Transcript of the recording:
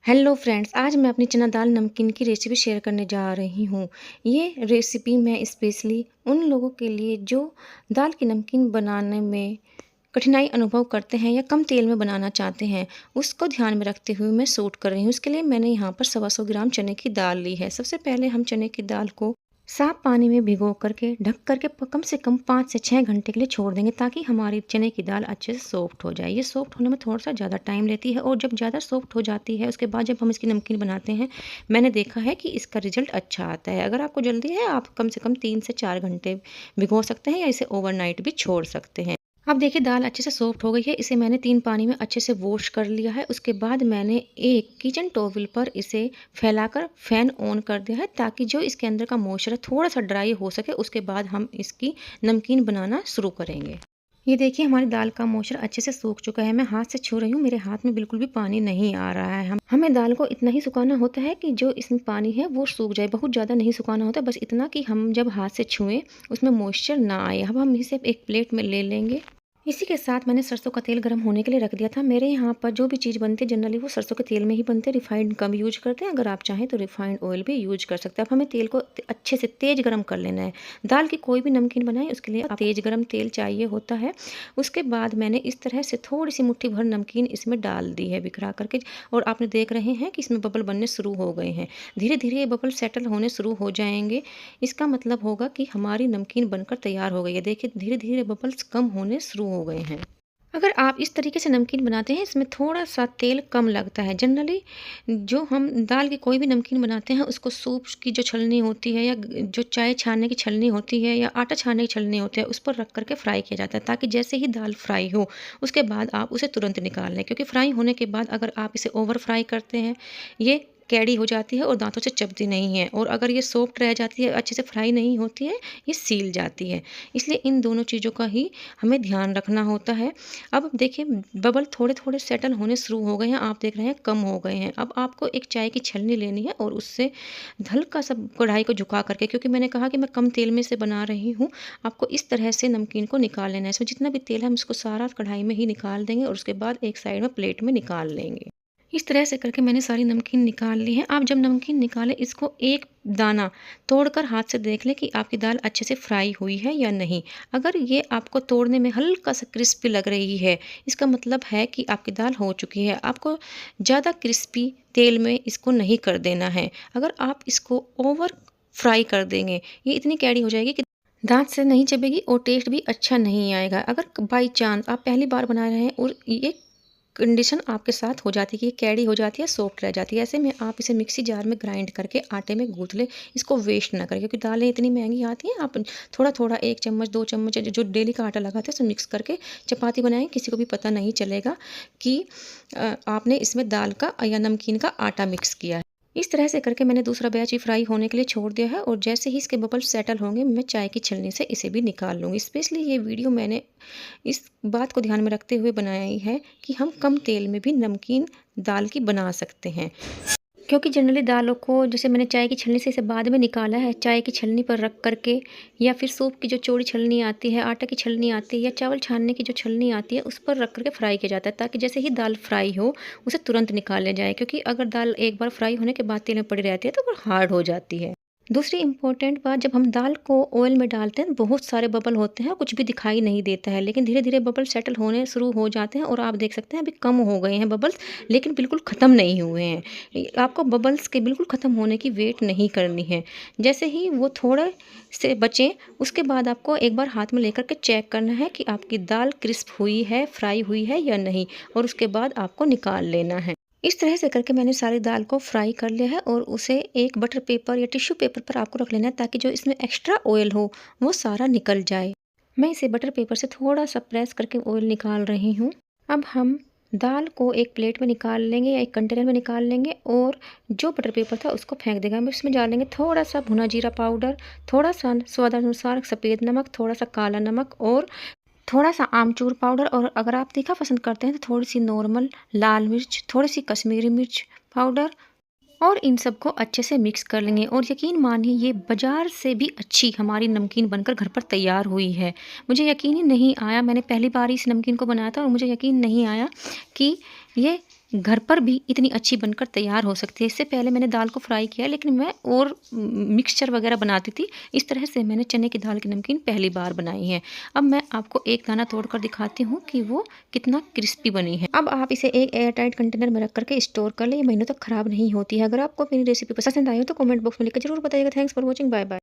Hello friends, आज मैं अपनी चना दाल नमकीन की रेसिपी शेयर करने जा रही हूँ। ये रेसिपी मैं स्पेशली उन लोगों के लिए जो दाल की नमकीन बनाने में कठिनाई अनुभव करते हैं या कम तेल में बनाना चाहते हैं, उसको ध्यान में रखते हुए मैं शूट कर रही हूँ। इसके लिए मैंने यहाँ पर 125 ग्राम चने की दाल ली है। सबसे पहले हम चने की दाल को साफ पानी में भिगो करके ढक करके कम से कम 5 से 6 घंटे के लिए छोड़ देंगे ताकि हमारी चने की दाल अच्छे से सॉफ्ट हो जाए। ये सॉफ्ट होने में थोड़ा-सा ज़्यादा टाइम लेती है और जब ज़्यादा सॉफ्ट हो जाती है उसके बाद जब हम इसकी नमकीन बनाते हैं, मैंने देखा है कि इसका रिज़ल्ट अच्छा आता है। अगर आपको जल्दी है आप कम से कम 3 से 4 घंटे भिगो सकते हैं या इसे ओवरनाइट भी छोड़ सकते हैं। अब देखिए दाल अच्छे से सॉफ्ट हो गई है। इसे मैंने 3 पानी में अच्छे से वॉश कर लिया है। उसके बाद मैंने एक किचन टॉवल पर इसे फैलाकर फ़ैन ऑन कर दिया है ताकि जो इसके अंदर का मॉइस्चर है थोड़ा-सा ड्राई हो सके। उसके बाद हम इसकी नमकीन बनाना शुरू करेंगे। ये देखिए हमारी दाल का मॉइस्चर अच्छे से सूख चुका है। मैं हाथ से छू रही हूँ, मेरे हाथ में बिल्कुल भी पानी नहीं आ रहा है। हम हमें दाल को इतना ही सुखाना होता है कि जो इसमें पानी है वो सूख जाए। बहुत ज़्यादा नहीं सुखाना होता, बस इतना कि हम जब हाथ से छुएँ उसमें मॉइस्चर ना आए। अब हम इसे एक प्लेट में ले लेंगे। इसी के साथ मैंने सरसों का तेल गर्म होने के लिए रख दिया था। मेरे यहाँ पर जो भी चीज़ बनती है जनरली वो सरसों के तेल में ही बनते हैं, रिफाइंड कम यूज़ करते हैं। अगर आप चाहें तो रिफाइंड ऑयल भी यूज़ कर सकते हैं। अब हमें तेल को अच्छे से तेज़ गर्म कर लेना है। दाल की कोई भी नमकीन बनाएं उसके लिए तेज़ गर्म तेल चाहिए होता है। उसके बाद मैंने इस तरह से थोड़ी सी मुट्ठी भर नमकीन इसमें डाल दी है बिखरा करके, और आपने देख रहे हैं कि इसमें बबल बनने शुरू हो गए हैं। धीरे धीरे ये बबल सेटल होने शुरू हो जाएंगे। इसका मतलब होगा कि हमारी नमकीन बनकर तैयार हो गई है। देखिए धीरे धीरे बबल्स कम होने शुरू हो गए हैं। अगर आप इस तरीके से नमकीन बनाते हैं इसमें थोड़ा-सा तेल कम लगता है। जनरली जो हम दाल की कोई भी नमकीन बनाते हैं उसको सूप की जो छलनी होती है या जो चाय छानने की छलनी होती है या आटा छानने की छलनी होती है उस पर रख कर के फ्राई किया जाता है ताकि जैसे ही दाल फ्राई हो उसके बाद आप उसे तुरंत निकाल लें। क्योंकि फ्राई होने के बाद अगर आप इसे ओवर फ्राई करते हैं, ये कैड़ी हो जाती है और दाँतों से चबती नहीं है, और अगर ये सॉफ्ट रह जाती है, अच्छे से फ्राई नहीं होती है, ये सील जाती है। इसलिए इन दोनों चीज़ों का ही हमें ध्यान रखना होता है। अब देखिए बबल थोड़े-थोड़े सेटल होने शुरू हो गए हैं, आप देख रहे हैं कम हो गए हैं। अब आपको एक चाय की छलनी लेनी है और उससे हल्का-सा कढ़ाई को झुका करके, क्योंकि मैंने कहा कि मैं कम तेल में इसे बना रही हूँ, आपको इस तरह से नमकीन को निकाल लेना है। इसमें जितना भी तेल है हम इसको सारा कढ़ाई में ही निकाल देंगे और उसके बाद एक साइड में प्लेट में निकाल लेंगे। इस तरह से करके मैंने सारी नमकीन निकाल ली है। आप जब नमकीन निकालें इसको एक दाना तोड़कर हाथ से देख लें कि आपकी दाल अच्छे से फ्राई हुई है या नहीं। अगर ये आपको तोड़ने में हल्का-सा क्रिस्पी लग रही है, इसका मतलब है कि आपकी दाल हो चुकी है। आपको ज़्यादा क्रिस्पी तेल में इसको नहीं कर देना है। अगर आप इसको ओवर फ्राई कर देंगे, ये इतनी कैड़ी हो जाएगी कि दाँत से नहीं चबेगी और टेस्ट भी अच्छा नहीं आएगा। अगर बाई चांस आप पहली बार बना रहे हैं और ये कंडीशन आपके साथ हो जाती है कि ये कैड़ी हो जाती है, सॉफ्ट रह जाती है, ऐसे में आप इसे मिक्सी जार में ग्राइंड करके आटे में गूँथ लें। इसको वेस्ट ना करें क्योंकि दालें इतनी महँगी आती हैं। आप थोड़ा-थोड़ा 1 चम्मच 2 चम्मच जो डेली का आटा लगाते हैं उसे मिक्स करके चपाती बनाएँ, किसी को भी पता नहीं चलेगा कि आपने इसमें दाल का या नमकीन का आटा मिक्स किया है। इस तरह से करके मैंने दूसरा बैच भी फ्राई होने के लिए छोड़ दिया है, और जैसे ही इसके बबल्स सेटल होंगे मैं चाय की छलनी से इसे भी निकाल लूँगी। स्पेशली ये वीडियो मैंने इस बात को ध्यान में रखते हुए बनाई है कि हम कम तेल में भी नमकीन दाल की बना सकते हैं। क्योंकि जनरली दालों को जैसे मैंने चाय की छलनी से इसे बाद में निकाला है, चाय की छलनी पर रख कर के या फिर सूप की जो चौड़ी छलनी आती है, आटा की छलनी आती है या चावल छानने की जो छलनी आती है, उस पर रख कर के फ्राई किया जाता है ताकि जैसे ही दाल फ्राई हो, उसे तुरंत निकाल लिया जाए। क्योंकि अगर दाल एक बार फ्राई होने के बाद तेल में पड़ी रहती है तो वो हार्ड हो जाती है। दूसरी इम्पोर्टेंट बात, जब हम दाल को ऑयल में डालते हैं बहुत सारे बबल होते हैं, कुछ भी दिखाई नहीं देता है, लेकिन धीरे-धीरे बबल सेटल होने शुरू हो जाते हैं और आप देख सकते हैं अभी कम हो गए हैं बबल्स, लेकिन बिल्कुल ख़त्म नहीं हुए हैं। आपको बबल्स के बिल्कुल ख़त्म होने की वेट नहीं करनी है। जैसे ही वो थोड़े से बचें, उसके बाद आपको एक बार हाथ में लेकर के चेक करना है कि आपकी दाल क्रिस्प हुई है, फ्राई हुई है या नहीं, और उसके बाद आपको निकाल लेना है। इस तरह से करके मैंने सारी दाल को फ्राई कर लिया है और उसे एक बटर पेपर या टिश्यू पेपर पर आपको रख लेना है ताकि जो इसमें एक्स्ट्रा ऑयल हो वो सारा निकल जाए। मैं इसे बटर पेपर से थोड़ा सा प्रेस करके ऑयल निकाल रही हूँ। अब हम दाल को एक प्लेट में निकाल लेंगे या एक कंटेनर में निकाल लेंगे और जो बटर पेपर था उसको फेंक देंगे। हम इसमें डालेंगे थोड़ा सा भुना जीरा पाउडर, थोड़ा सा स्वादानुसार सफ़ेद नमक, थोड़ा सा काला नमक और थोड़ा-सा आमचूर पाउडर, और अगर आप तीखा पसंद करते हैं तो थोड़ी-सी नॉर्मल लाल मिर्च, थोड़ी-सी कश्मीरी मिर्च पाउडर, और इन सबको अच्छे से मिक्स कर लेंगे। और यकीन मानिए ये बाज़ार से भी अच्छी हमारी नमकीन बनकर घर पर तैयार हुई है। मुझे यकीन ही नहीं आया, मैंने पहली बार इस नमकीन को बनाया था और मुझे यकीन नहीं आया कि ये घर पर भी इतनी अच्छी बनकर तैयार हो सकती है। इससे पहले मैंने दाल को फ्राई किया, लेकिन मैं और मिक्सचर वगैरह बनाती थी। इस तरह से मैंने चने की दाल की नमकीन पहली बार बनाई है। अब मैं आपको एक दाना तोड़कर दिखाती हूँ कि वो कितना क्रिस्पी बनी है। अब आप इसे एक एयर टाइट कंटेनर में रख करके स्टोर कर लें, ये महीनों तक खराब नहीं होती है। अगर आपको मेरी रेसिपी पसंद आई हो तो कमेंट बॉक्स में लिखकर जरूर बताइएगा। Thanks for watching, bye bye.